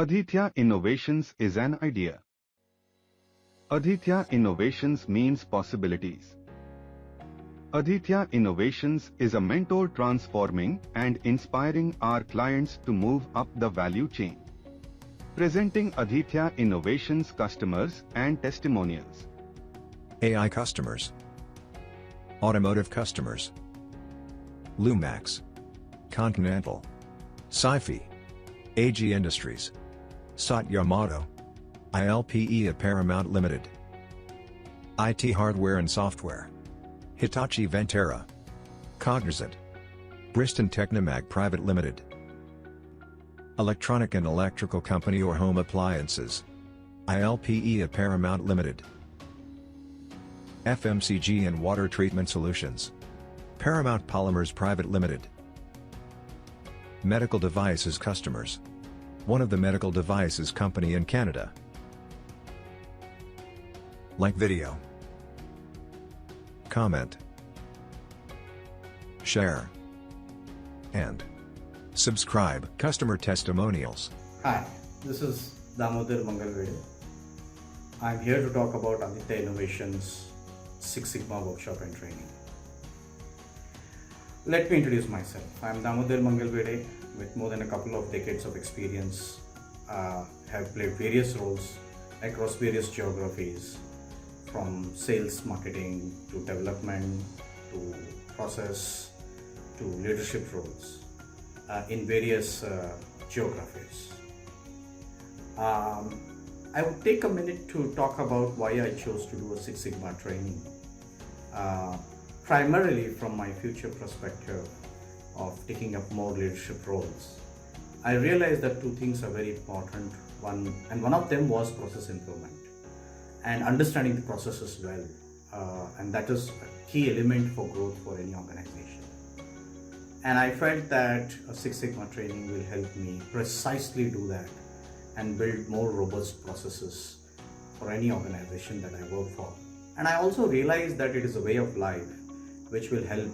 Aditya Innovations is an idea. Aditya Innovations means possibilities. Aditya Innovations is a mentor transforming and inspiring our clients to move up the value chain. Presenting Aditya Innovations customers and testimonials. AI customers, automotive customers, Lumax, Continental, Sci-Fi, AG Industries, SAT Yamato, ILPE at Paramount Limited, IT Hardware and Software, Hitachi Vantara, Cognizant, Bristol Technomag Private Limited, Electronic and Electrical Company or Home Appliances, ILPE at Paramount Limited, FMCG and Water Treatment Solutions, Paramount Polymers Private Limited, Medical Devices Customers, one of the medical devices company in Canada. Like video, comment, share, and subscribe. Customer testimonials. Hi, this is Damodar Mangalvede. I'm here to talk about Aditya Innovations Six Sigma Workshop and Training. Let me introduce myself. I'm Damodar Mangalvede with more than a couple of decades of experience. Have played various roles across various geographies, from sales, marketing, to development, to process, to leadership roles in various geographies. I would take a minute to talk about why I chose to do a Six Sigma training. Primarily from my future perspective of taking up more leadership roles. I realized that two things are very important. One of them was process improvement and understanding the processes well. And that is a key element for growth for any organization. And I felt that a Six Sigma training will help me precisely do that and build more robust processes for any organization that I work for. And I also realized that it is a way of life which will help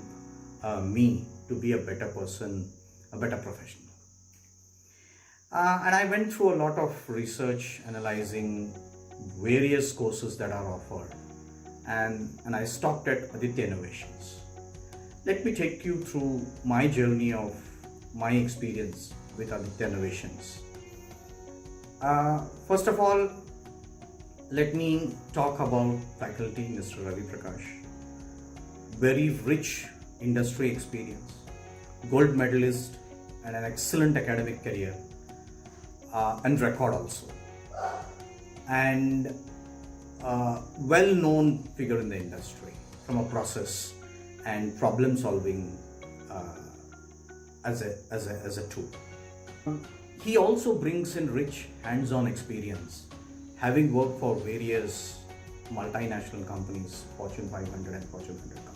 me to be a better person, a better professional. And I went through a lot of research analyzing various courses that are offered, and I stopped at Aditya Innovations. Let me take you through my journey of my experience with Aditya Innovations. First of all, let me talk about faculty Mr. Ravi Prakash. Very rich industry experience, gold medalist and an excellent academic career and record also, and well-known figure in the industry from a process and problem solving as a tool. He also brings in rich hands-on experience, having worked for various multinational companies, Fortune 500 and Fortune 100 companies.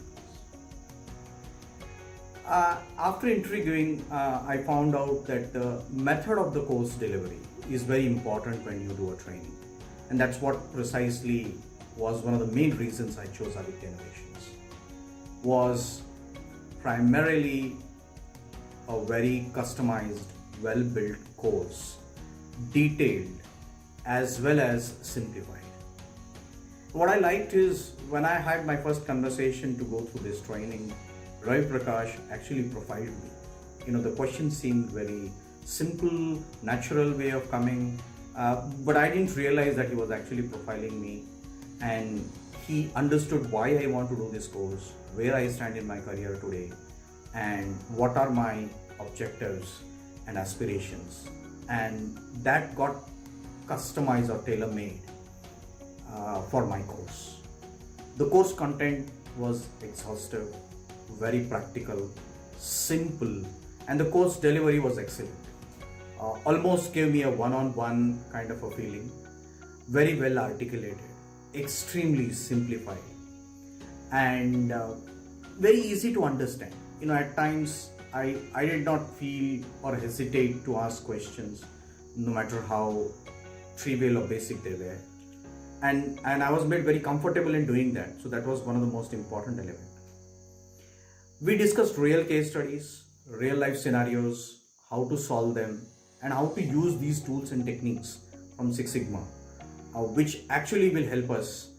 After interviewing, I found out that the method of the course delivery is very important when you do a training. And that's what precisely was one of the main reasons I chose Aditya Innovations. Was primarily a very customized, well-built course, detailed as well as simplified. What I liked is when I had my first conversation to go through this training, Ravi Prakash actually profiled me. The questions seemed very simple, natural way of coming, but I didn't realize that he was actually profiling me, and he understood why I want to do this course, where I stand in my career today, and what are my objectives and aspirations, and that got customized or tailor-made for my course. The course content was exhaustive, very practical, simple, and the course delivery was excellent. Almost gave me a one-on-one kind of a feeling. Very well articulated, extremely simplified, and very easy to understand. At times I did not feel or hesitate to ask questions, no matter how trivial or basic they were. And I was made very comfortable in doing that. So that was one of the most important elements. We discussed real case studies, real life scenarios, how to solve them, and how to use these tools and techniques from Six Sigma, which actually will help us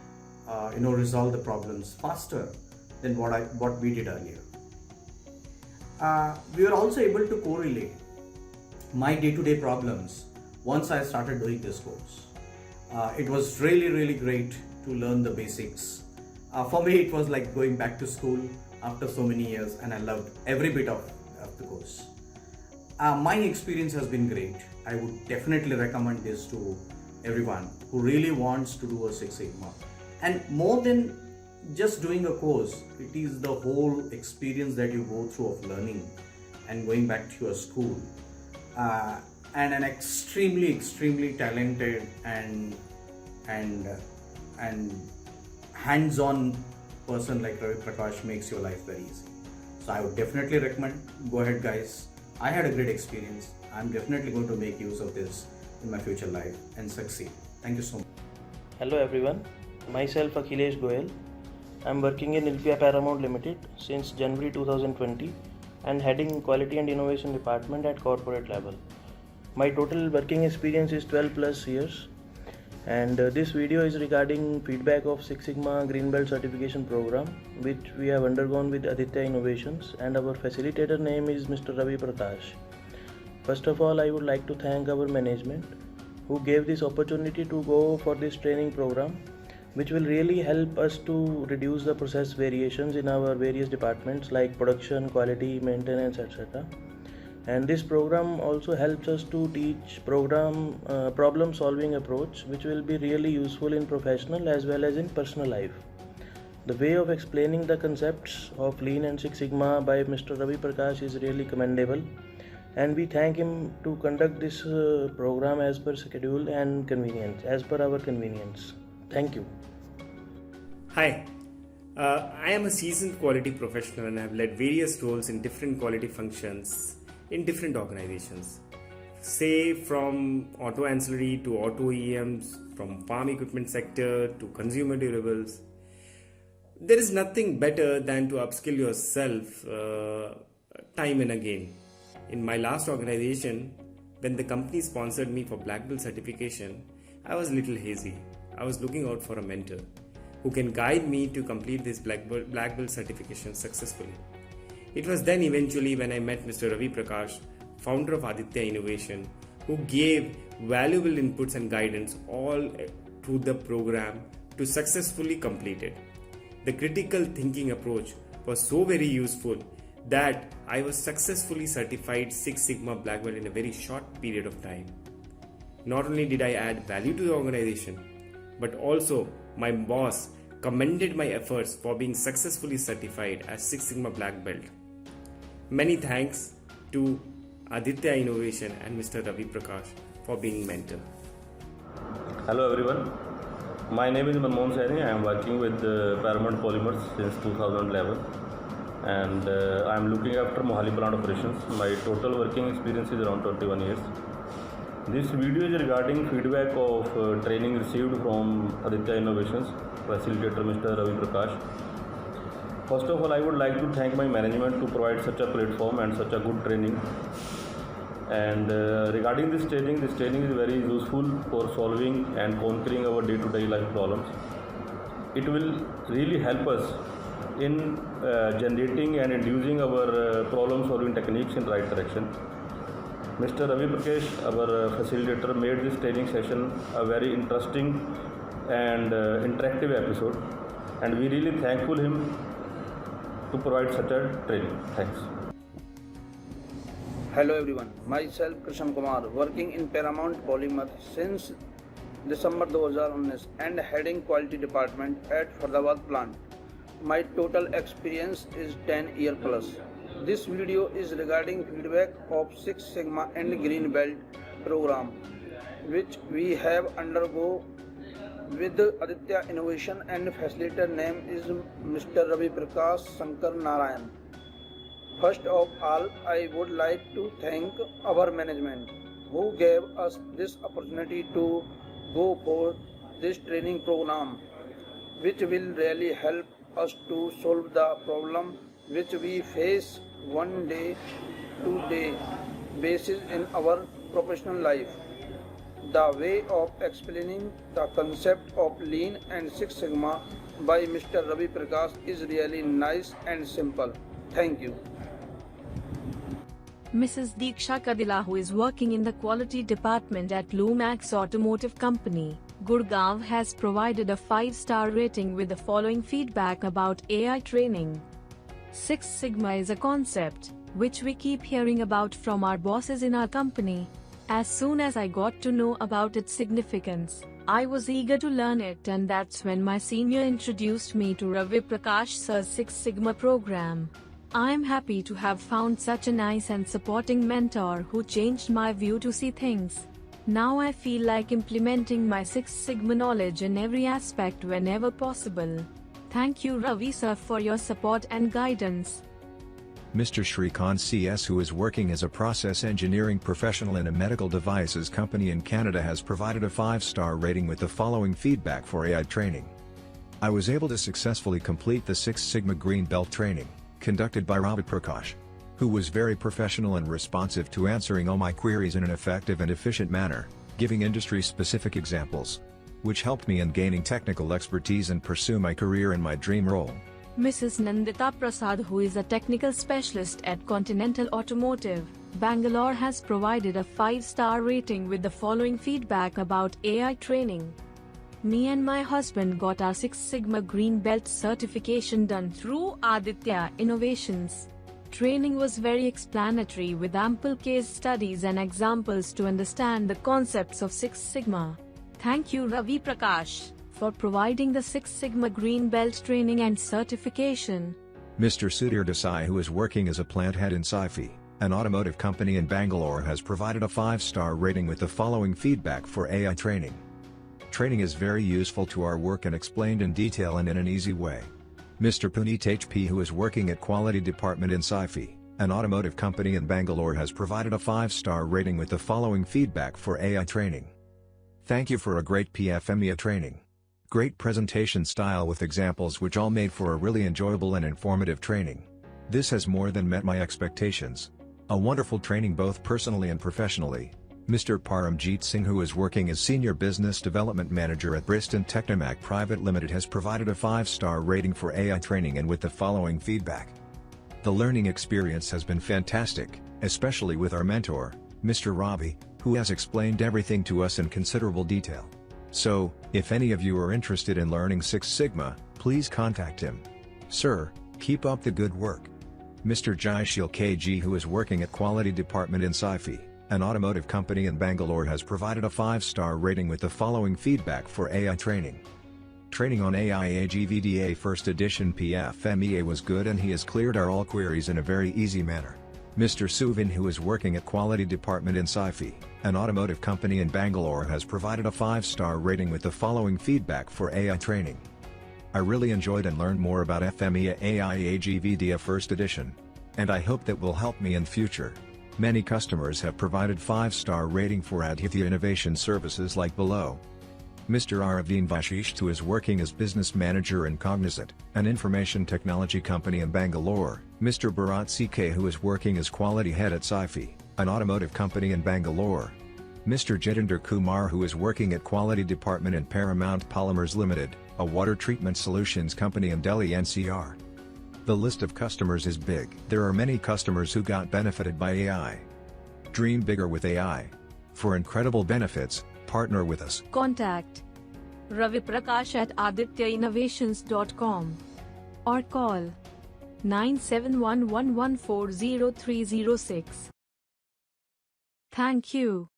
resolve the problems faster than what we did earlier. We were also able to correlate my day-to-day problems once I started doing this course. It was really great to learn the basics. For me, it was like going back to school after so many years, and I loved every bit of the course. My experience has been great. I would definitely recommend this to everyone who really wants to do a Six Sigma. And more than just doing a course, it is the whole experience that you go through of learning and going back to your school. And an extremely talented and hands-on person like Ravi Prakash makes your life very easy. So I would definitely recommend, go ahead guys. I had a great experience. I'm definitely going to make use of this in my future life and succeed. Thank you so much. Hello everyone, myself Akhilesh Goyal. I'm working in Ilpia Paramount Limited since January 2020 and heading Quality and Innovation Department at corporate level. My total working experience is 12 plus years, and this video is regarding feedback of Six Sigma Green Belt certification program which we have undergone with Aditya Innovations, and our facilitator name is Mr. Ravi Prakash. First of all, I would like to thank our management who gave this opportunity to go for this training program, which will really help us to reduce the process variations in our various departments like production, quality, maintenance, etc. And this program also helps us to teach problem solving approach, which will be really useful in professional as well as in personal life. The way of explaining the concepts of Lean and Six Sigma by Mr. Ravi Prakash is really commendable, and we thank him to conduct this program as per schedule and convenience, as per our convenience. Thank you. Hi, I am a seasoned quality professional and have led various roles in different quality functions in different organizations. Say from auto ancillary to auto OEMs, from farm equipment sector to consumer durables. There is nothing better than to upskill yourself time and again. In my last organization, when the company sponsored me for Black Belt certification, I was a little hazy. I was looking out for a mentor who can guide me to complete this Black Belt certification successfully. It was then eventually when I met Mr. Ravi Prakash, founder of Aditya Innovation, who gave valuable inputs and guidance all through the program to successfully complete it. The critical thinking approach was so very useful that I was successfully certified Six Sigma Black Belt in a very short period of time. Not only did I add value to the organization, but also my boss commended my efforts for being successfully certified as Six Sigma Black Belt. Many thanks to Aditya Innovation and Mr. Ravi Prakash for being mentor. Hello everyone, my name is Manmohan Saini. I am working with Paramount Polymers since 2011 and I am looking after Mohali plant operations. My total working experience is around 21 years. This video is regarding feedback of training received from Aditya Innovations, facilitator Mr. Ravi Prakash. First of all, I would like to thank my management to provide such a platform and such a good training. And regarding this training is very useful for solving and conquering our day-to-day life problems. It will really help us in generating and inducing our problem-solving techniques in right direction. Mr. Ravi Prakash, our facilitator, made this training session a very interesting and interactive episode, and we really thankful him to provide such a training. Thanks. Hello everyone, myself Krishan Kumar, working in Paramount Polymer since December 2019 and heading quality department at Faridabad plant. My total experience is 10 years plus. This video is regarding feedback of Six Sigma and Green Belt program, which we have undergo with Aditya Innovation, and facilitator name is Mr. Ravi Prakash Shankar Narayan. First of all, I would like to thank our management who gave us this opportunity to go for this training program, which will really help us to solve the problem which we face one day to day basis in our professional life. The way of explaining the concept of Lean and Six Sigma by Mr. Ravi Prakash is really nice and simple. Thank you. Mrs. Diksha Kadila, who is working in the quality department at Lumax Automotive Company, Gurgaon, has provided a 5-star rating with the following feedback about AI training. Six Sigma is a concept which we keep hearing about from our bosses in our company. As soon as I got to know about its significance, I was eager to learn it, and that's when my senior introduced me to Ravi Prakash Sir's Six Sigma program. I am happy to have found such a nice and supporting mentor who changed my view to see things. Now I feel like implementing my Six Sigma knowledge in every aspect whenever possible. Thank you, Ravi sir, for your support and guidance. Mr. Shrikant CS, who is working as a process engineering professional in a medical devices company in Canada, has provided a 5-star rating with the following feedback for AI training. I was able to successfully complete the Six Sigma Green Belt training, conducted by Ravi Prakash, who was very professional and responsive to answering all my queries in an effective and efficient manner, giving industry-specific examples, which helped me in gaining technical expertise and pursue my career in my dream role. Mrs. Nandita Prasad, who is a technical specialist at Continental Automotive, Bangalore, has provided a 5-star rating with the following feedback about AI training. Me and my husband got our Six Sigma Green Belt certification done through Aditya Innovations. Training was very explanatory with ample case studies and examples to understand the concepts of Six Sigma. Thank you, Ravi Prakash, for providing the Six Sigma Green Belt training and certification. Mr. Sudhir Desai, who is working as a plant head in Saifi, an automotive company in Bangalore, has provided a 5-star rating with the following feedback for AI training. Training is very useful to our work and explained in detail and in an easy way. Mr. Puneet HP, who is working at Quality Department in Saifi, an automotive company in Bangalore, has provided a 5-star rating with the following feedback for AI training. Thank you for a great PFMEA training. Great presentation style with examples which all made for a really enjoyable and informative training. This has more than met my expectations. A wonderful training both personally and professionally. Mr. Paramjeet Singh, who is working as Senior Business Development Manager at Bristol Technomac Private Limited, has provided a 5-star rating for AI training and with the following feedback. The learning experience has been fantastic, especially with our mentor, Mr. Ravi, who has explained everything to us in considerable detail. So, if any of you are interested in learning Six Sigma, please contact him. Sir, keep up the good work. Mr. Jaishil KG, who is working at Quality Department in Saifi, an automotive company in Bangalore, has provided a 5-star rating with the following feedback for AI training. Training on AIAGVDA First Edition PFMEA was good and he has cleared our all queries in a very easy manner. Mr. Suvin, who is working at Quality Department in Saifi, an automotive company in Bangalore, has provided a 5-star rating with the following feedback for AI training. I really enjoyed and learned more about FMEA AIAGVDA First Edition, and I hope that will help me in future. Many customers have provided 5-star rating for Aditya Innovation services like below. Mr. Aravin Vashisht, who is working as Business Manager in Cognizant, an information technology company in Bangalore. Mr. Bharat CK, who is working as Quality Head at Saifi, an automotive company in Bangalore. Mr. Jitinder Kumar, who is working at Quality Department in Paramount Polymers Limited, a water treatment solutions company in Delhi NCR. The list of customers is big. There are many customers who got benefited by AI. Dream bigger with AI. For incredible benefits, partner with us. Contact Ravi Prakash at adityainnovations.com or call 9711140306. Thank you.